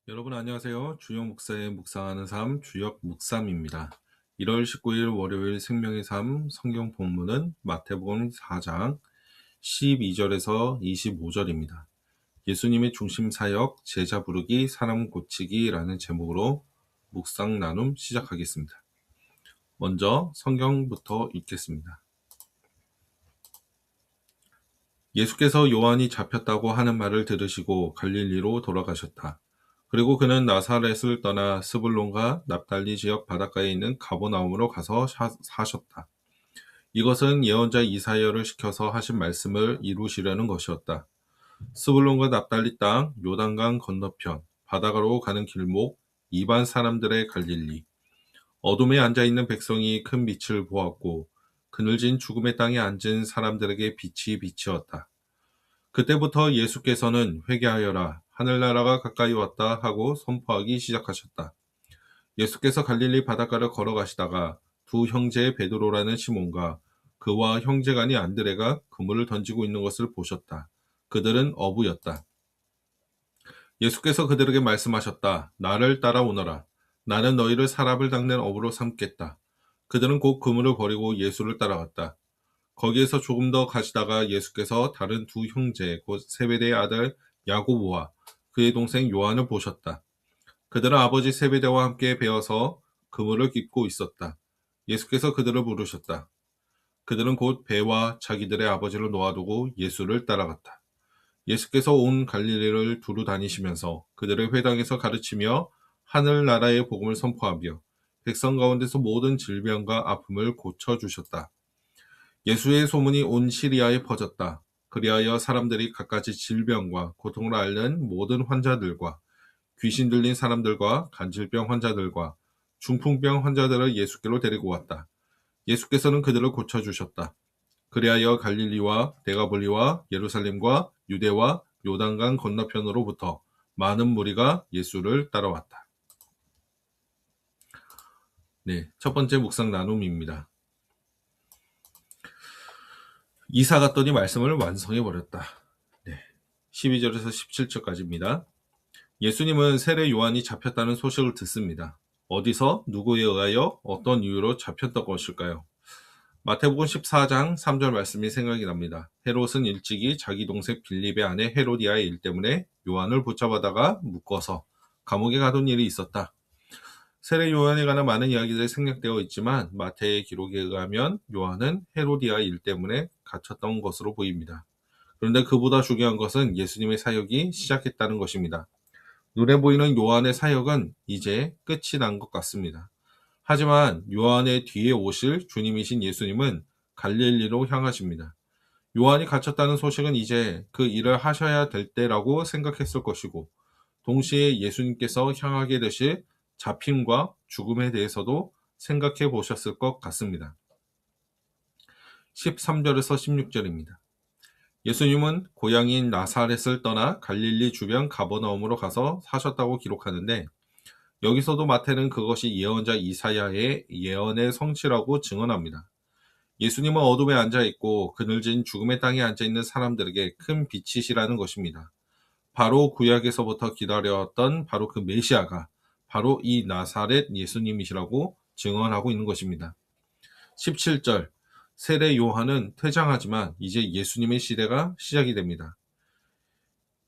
여러분 안녕하세요. 주역 목사의 묵상하는 삶 주역 묵삼입니다. 1월 19일 월요일 생명의 삶 성경 본문은 마태복음 4장 12절에서 25절입니다. 예수님의 중심 사역 제자 부르기 사람 고치기라는 제목으로 묵상 나눔 시작하겠습니다. 먼저 성경부터 읽겠습니다. 예수께서 요한이 잡혔다고 하는 말을 들으시고 갈릴리로 돌아가셨다. 그리고 그는 나사렛을 떠나 스불론과 납달리 지역 바닷가에 있는 가버나움으로 가서 사셨다. 이것은 예언자 이사야를 시켜서 하신 말씀을 이루시려는 것이었다. 스불론과 납달리 땅, 요단강 건너편, 바다가로 가는 길목, 이방 사람들의 갈릴리. 어둠에 앉아있는 백성이 큰 빛을 보았고 그늘진 죽음의 땅에 앉은 사람들에게 빛이 비치었다. 그때부터 예수께서는 회개하여라, 하늘나라가 가까이 왔다 하고 선포하기 시작하셨다. 예수께서 갈릴리 바닷가를 걸어가시다가 두 형제 베드로라는 시몬과 그와 형제간이 안드레가 그물을 던지고 있는 것을 보셨다. 그들은 어부였다. 예수께서 그들에게 말씀하셨다. 나를 따라오너라. 나는 너희를 사람을 닦는 어부로 삼겠다. 그들은 곧 그물을 버리고 예수를 따라갔다. 거기에서 조금 더 가시다가 예수께서 다른 두 형제 곧 세베대의 아들 야고보와 그의 동생 요한을 보셨다. 그들은 아버지 세베대와 함께 베어서 그물을 깁고 있었다. 예수께서 그들을 부르셨다. 그들은 곧 배와 자기들의 아버지를 놓아두고 예수를 따라갔다. 예수께서 온 갈릴리를 두루 다니시면서 그들의 회당에서 가르치며 하늘나라의 복음을 선포하며 백성 가운데서 모든 질병과 아픔을 고쳐주셨다. 예수의 소문이 온 시리아에 퍼졌다. 그리하여 사람들이 갖가지 질병과 고통을 앓는 모든 환자들과 귀신 들린 사람들과 간질병 환자들과 중풍병 환자들을 예수께로 데리고 왔다. 예수께서는 그들을 고쳐주셨다. 그리하여 갈릴리와 데가볼리와 예루살렘과 유대와 요단강 건너편으로부터 많은 무리가 예수를 따라왔다. 네, 첫 번째 묵상 나눔입니다. 이사 갔더니 말씀을 완성해버렸다. 네, 12절에서 17절까지입니다. 예수님은 세례 요한이 잡혔다는 소식을 듣습니다. 어디서, 누구에 의하여, 어떤 이유로 잡혔던 것일까요? 마태복음 14장 3절 말씀이 생각이 납니다. 헤롯은 일찍이 자기 동생 빌립의 아내 헤로디아의 일 때문에 요한을 붙잡아다가 묶어서 감옥에 가둔 일이 있었다. 세례 요한에 관한 많은 이야기들이 생략되어 있지만 마태의 기록에 의하면 요한은 헤로디아 일 때문에 갇혔던 것으로 보입니다. 그런데 그보다 중요한 것은 예수님의 사역이 시작했다는 것입니다. 눈에 보이는 요한의 사역은 이제 끝이 난 것 같습니다. 하지만 요한의 뒤에 오실 주님이신 예수님은 갈릴리로 향하십니다. 요한이 갇혔다는 소식은 이제 그 일을 하셔야 될 때라고 생각했을 것이고 동시에 예수님께서 향하게 되실 잡힘과 죽음에 대해서도 생각해 보셨을 것 같습니다. 13절에서 16절입니다. 예수님은 고향인 나사렛을 떠나 갈릴리 주변 가버나움으로 가서 사셨다고 기록하는데 여기서도 마태는 그것이 예언자 이사야의 예언의 성취라고 증언합니다. 예수님은 어둠에 앉아있고 그늘진 죽음의 땅에 앉아있는 사람들에게 큰 빛이시라는 것입니다. 바로 구약에서부터 기다려왔던 바로 그 메시아가 바로 이 나사렛 예수님이시라고 증언하고 있는 것입니다. 17절 세례 요한은 퇴장하지만 이제 예수님의 시대가 시작이 됩니다.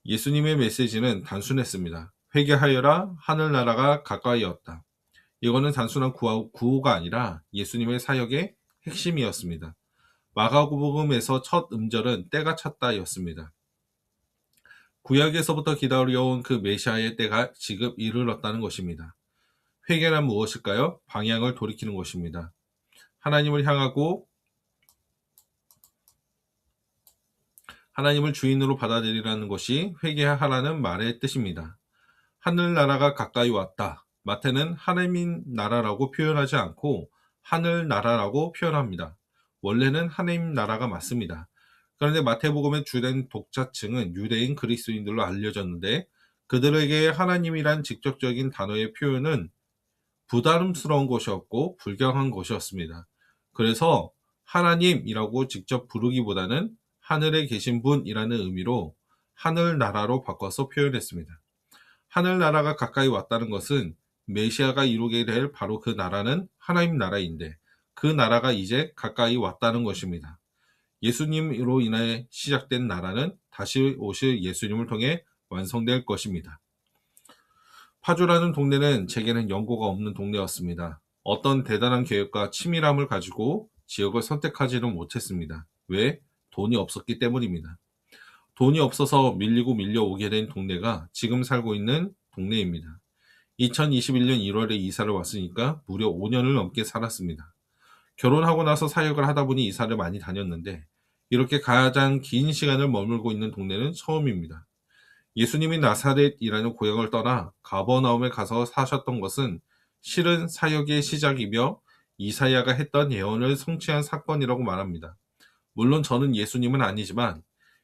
예수님의 메시지는 단순했습니다. 회개하여라, 하늘나라가 가까이 왔다. 이거는 단순한 구호가 아니라 예수님의 사역의 핵심이었습니다. 마가복음에서 첫 음절은 때가 찼다였습니다. 구약에서부터 기다려온 그 메시아의 때가 지금 이르렀다는 것입니다. 회개란 무엇일까요? 방향을 돌이키는 것입니다. 하나님을 향하고 하나님을 주인으로 받아들이라는 것이 회개하라는 말의 뜻입니다. 하늘나라가 가까이 왔다. 마태는 하나님 나라라고 표현하지 않고 하늘나라라고 표현합니다. 원래는 하나님 나라가 맞습니다. 그런데 마태복음의 주된 독자층은 유대인 그리스도인들로 알려졌는데 그들에게 하나님이란 직접적인 단어의 표현은 부담스러운 것이었고 불경한 것이었습니다. 그래서 하나님이라고 직접 부르기보다는 하늘에 계신 분이라는 의미로 하늘나라로 바꿔서 표현했습니다. 하늘나라가 가까이 왔다는 것은 메시아가 이루게 될 바로 그 나라는 하나님 나라인데 그 나라가 이제 가까이 왔다는 것입니다. 예수님으로 인해 시작된 나라는 다시 오실 예수님을 통해 완성될 것입니다. 파주라는 동네는 제게는 연고가 없는 동네였습니다. 어떤 대단한 계획과 치밀함을 가지고 지역을 선택하지는 못했습니다. 왜? 돈이 없었기 때문입니다. 돈이 없어서 밀리고 밀려오게 된 동네가 지금 살고 있는 동네입니다. 2021년 1월에 이사를 왔으니까 무려 5년을 넘게 살았습니다. 결혼하고 나서 사역을 하다 보니 이사를 많이 다녔는데 이렇게 가장 긴 시간을 머물고 있는 동네는 처음입니다. 예수님이 나사렛이라는 고향을 떠나 가버나움에 가서 사셨던 것은 실은 사역의 시작이며 이사야가 했던 예언을 성취한 사건이라고 말합니다. 물론 저는 예수님은 아니지만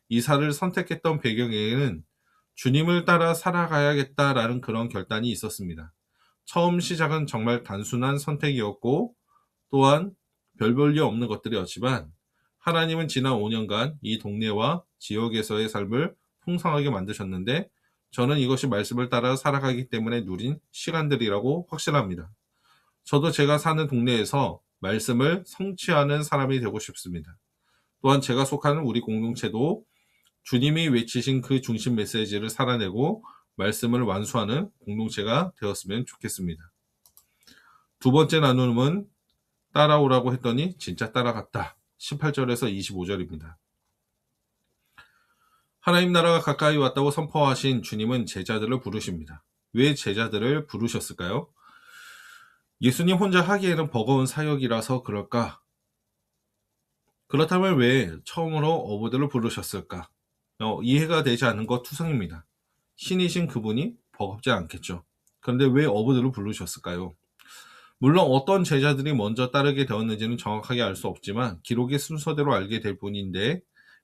이사를 선택했던 배경에는 주님을 따라 살아가야겠다라는 그런 결단이 있었습니다. 처음 시작은 정말 단순한 선택이었고 또한 별 볼 일 없는 것들이었지만 하나님은 지난 5년간 이 동네와 지역에서의 삶을 풍성하게 만드셨는데 저는 이것이 말씀을 따라 살아가기 때문에 누린 시간들이라고 확신합니다. 저도 제가 사는 동네에서 말씀을 성취하는 사람이 되고 싶습니다. 또한 제가 속하는 우리 공동체도 주님이 외치신 그 중심 메시지를 살아내고 말씀을 완수하는 공동체가 되었으면 좋겠습니다. 두 번째 나눔은 따라오라고 했더니 진짜 따라갔다. 18절에서 25절입니다. 하나님 나라가 가까이 왔다고 선포하신 주님은 제자들을 부르십니다. 왜 제자들을 부르셨을까요? 예수님 혼자 하기에는 버거운 사역이라서 그럴까? 그렇다면 왜 처음으로 어부들을 부르셨을까? 이해가 되지 않는 것 투성입니다. 신이신 그분이 버겁지 않겠죠. 그런데 왜 어부들을 부르셨을까요? 물론 어떤 제자들이 먼저 따르게 되었는지는 정확하게 알 수 없지만 기록의 순서대로 알게 될 뿐인데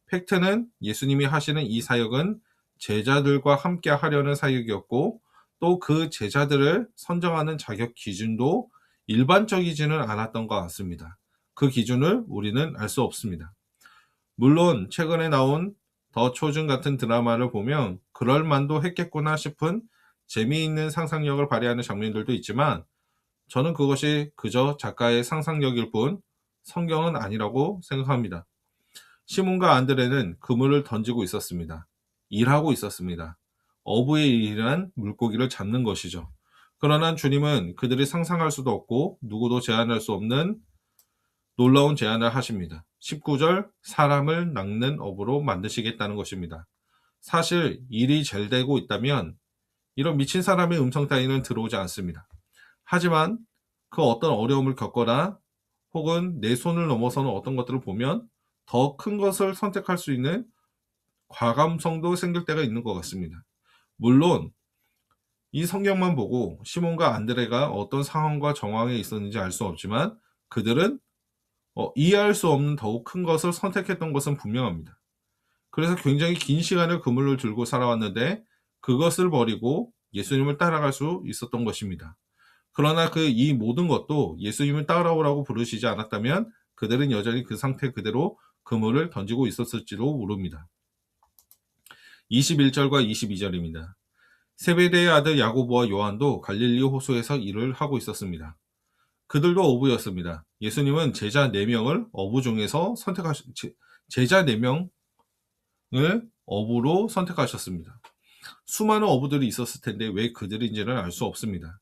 팩트는 예수님이 하시는 이 사역은 제자들과 함께 하려는 사역이었고 또 그 제자들을 선정하는 자격 기준도 일반적이지는 않았던 것 같습니다. 그 기준을 우리는 알 수 없습니다. 물론 최근에 나온 더 초즌 같은 드라마를 보면 그럴 만도 했겠구나 싶은 재미있는 상상력을 발휘하는 장면들도 있지만 저는 그것이 그저 작가의 상상력일 뿐 성경은 아니라고 생각합니다. 시몬과 안드레는 그물을 던지고 있었습니다. 일하고 있었습니다. 어부의 일이란 물고기를 잡는 것이죠. 그러나 주님은 그들이 상상할 수도 없고 누구도 제한할 수 없는 놀라운 제안을 하십니다. 19절 사람을 낚는 어부로 만드시겠다는 것입니다. 사실 일이 잘 되고 있다면 이런 미친 사람의 음성 따위는 들어오지 않습니다. 하지만 그 어떤 어려움을 겪거나 혹은 내 손을 넘어서는 어떤 것들을 보면 더 큰 것을 선택할 수 있는 과감성도 생길 때가 있는 것 같습니다. 물론 이 성경만 보고 시몬과 안드레가 어떤 상황과 정황에 있었는지 알 수 없지만 그들은 이해할 수 없는 더욱 큰 것을 선택했던 것은 분명합니다. 그래서 굉장히 긴 시간을 그물을 들고 살아왔는데 그것을 버리고 예수님을 따라갈 수 있었던 것입니다. 그러나 이 모든 것도 예수님을 따라오라고 부르시지 않았다면 그들은 여전히 그 상태 그대로 그물을 던지고 있었을지도 모릅니다. 21절과 22절입니다. 세베대의 아들 야고보와 요한도 갈릴리 호수에서 일을 하고 있었습니다. 그들도 어부였습니다. 예수님은 제자 4명을 어부 중에서 제자 4명을 어부로 선택하셨습니다. 수많은 어부들이 있었을 텐데 왜 그들인지는 알 수 없습니다.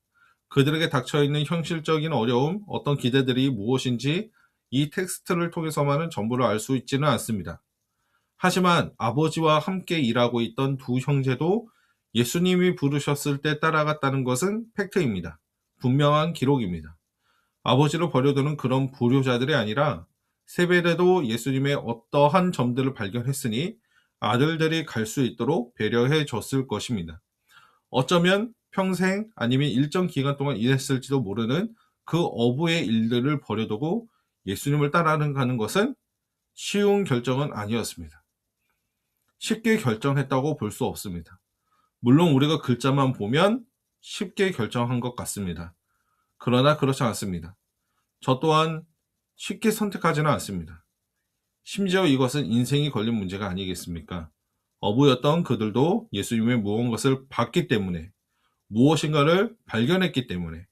그들에게 닥쳐있는 현실적인 어려움, 어떤 기대들이 무엇인지 이 텍스트를 통해서만은 전부를 알 수 있지는 않습니다. 하지만 아버지와 함께 일하고 있던 두 형제도 예수님이 부르셨을 때 따라갔다는 것은 팩트입니다. 분명한 기록입니다. 아버지를 버려두는 그런 불효자들이 아니라 세베대도 예수님의 어떠한 점들을 발견했으니 아들들이 갈 수 있도록 배려해 줬을 것입니다. 어쩌면 평생 아니면 일정 기간 동안 일했을지도 모르는 그 어부의 일들을 버려두고 예수님을 따라가는 것은 쉬운 결정은 아니었습니다. 쉽게 결정했다고 볼 수 없습니다. 물론 우리가 글자만 보면 쉽게 결정한 것 같습니다. 그러나 그렇지 않습니다. 저 또한 쉽게 선택하지는 않습니다. 심지어 이것은 인생이 걸린 문제가 아니겠습니까? 어부였던 그들도 예수님의 무언가를 봤기 때문에 무엇인가를 발견했기 때문에,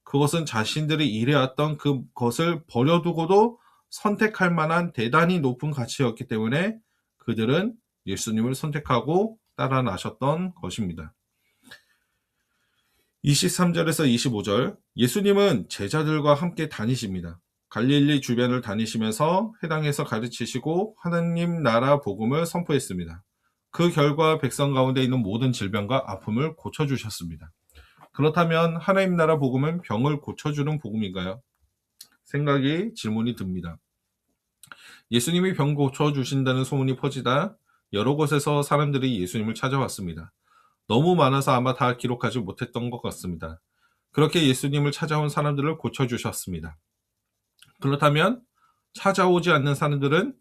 그것은 자신들이 일해왔던 그것을 버려두고도 선택할 만한 대단히 높은 가치였기 때문에 그들은 예수님을 선택하고 따라 나셨던 것입니다. 23절에서 25절, 예수님은 제자들과 함께 다니십니다. 갈릴리 주변을 다니시면서 회당에서 가르치시고 하나님 나라 복음을 선포했습니다. 그 결과 백성 가운데 있는 모든 질병과 아픔을 고쳐주셨습니다. 그렇다면 하나님 나라 복음은 병을 고쳐주는 복음인가요? 질문이 듭니다. 예수님이 병 고쳐주신다는 소문이 퍼지다 여러 곳에서 사람들이 예수님을 찾아왔습니다. 너무 많아서 아마 다 기록하지 못했던 것 같습니다. 그렇게 예수님을 찾아온 사람들을 고쳐주셨습니다. 그렇다면 찾아오지 않는 사람들은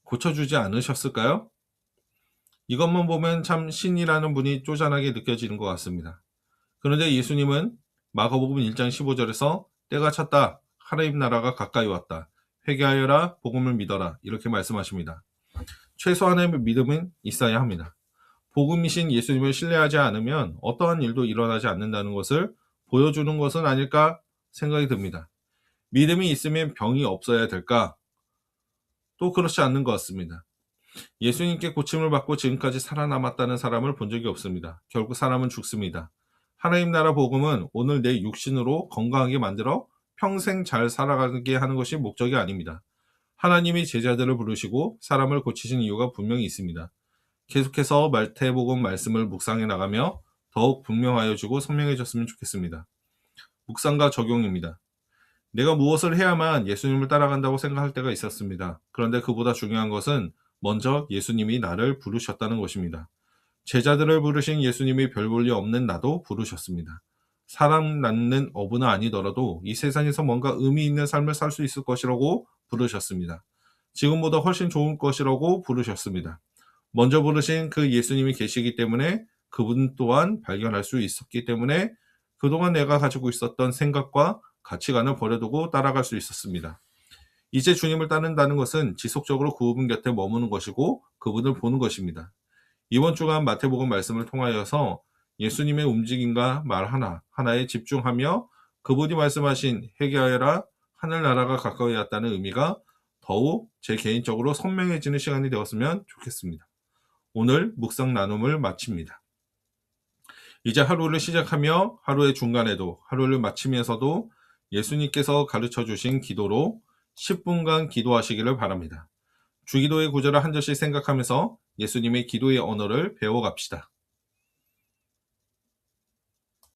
고쳐주지 않으셨을까요? 이것만 보면 참 신이라는 분이 쪼잔하게 느껴지는 것 같습니다. 그런데 예수님은 마가복음 1장 15절에서 때가 찼다, 하나님 나라가 가까이 왔다, 회개하여라, 복음을 믿어라, 이렇게 말씀하십니다. 최소한의 믿음은 있어야 합니다. 복음이신 예수님을 신뢰하지 않으면 어떠한 일도 일어나지 않는다는 것을 보여주는 것은 아닐까 생각이 듭니다. 믿음이 있으면 병이 없어야 될까? 또 그렇지 않는 것 같습니다. 예수님께 고침을 받고 지금까지 살아남았다는 사람을 본 적이 없습니다. 결국 사람은 죽습니다. 하나님 나라 복음은 오늘 내 육신으로 건강하게 만들어 평생 잘 살아가게 하는 것이 목적이 아닙니다. 하나님이 제자들을 부르시고 사람을 고치신 이유가 분명히 있습니다. 계속해서 마태복음 말씀을 묵상해 나가며 더욱 분명하여지고 선명해졌으면 좋겠습니다. 묵상과 적용입니다. 내가 무엇을 해야만 예수님을 따라간다고 생각할 때가 있었습니다. 그런데 그보다 중요한 것은 먼저 예수님이 나를 부르셨다는 것입니다. 제자들을 부르신 예수님이 별 볼 일 없는 나도 부르셨습니다. 사람 낳는 어부는 아니더라도 이 세상에서 뭔가 의미 있는 삶을 살 수 있을 것이라고 부르셨습니다. 지금보다 훨씬 좋은 것이라고 부르셨습니다. 먼저 부르신 그 예수님이 계시기 때문에 그분 또한 발견할 수 있었기 때문에 그동안 내가 가지고 있었던 생각과 가치관을 버려두고 따라갈 수 있었습니다. 이제 주님을 따른다는 것은 지속적으로 그분 곁에 머무는 것이고 그분을 보는 것입니다. 이번 주간 마태복음 말씀을 통하여서 예수님의 움직임과 말 하나에 집중하며 그분이 말씀하신 회개하여라, 하늘나라가 가까이 왔다는 의미가 더욱 제 개인적으로 선명해지는 시간이 되었으면 좋겠습니다. 오늘 묵상 나눔을 마칩니다. 이제 하루를 시작하며 하루의 중간에도 하루를 마치면서도 예수님께서 가르쳐 주신 기도로 10분간 기도하시기를 바랍니다. 주기도의 구절을 한 절씩 생각하면서 예수님의 기도의 언어를 배워갑시다.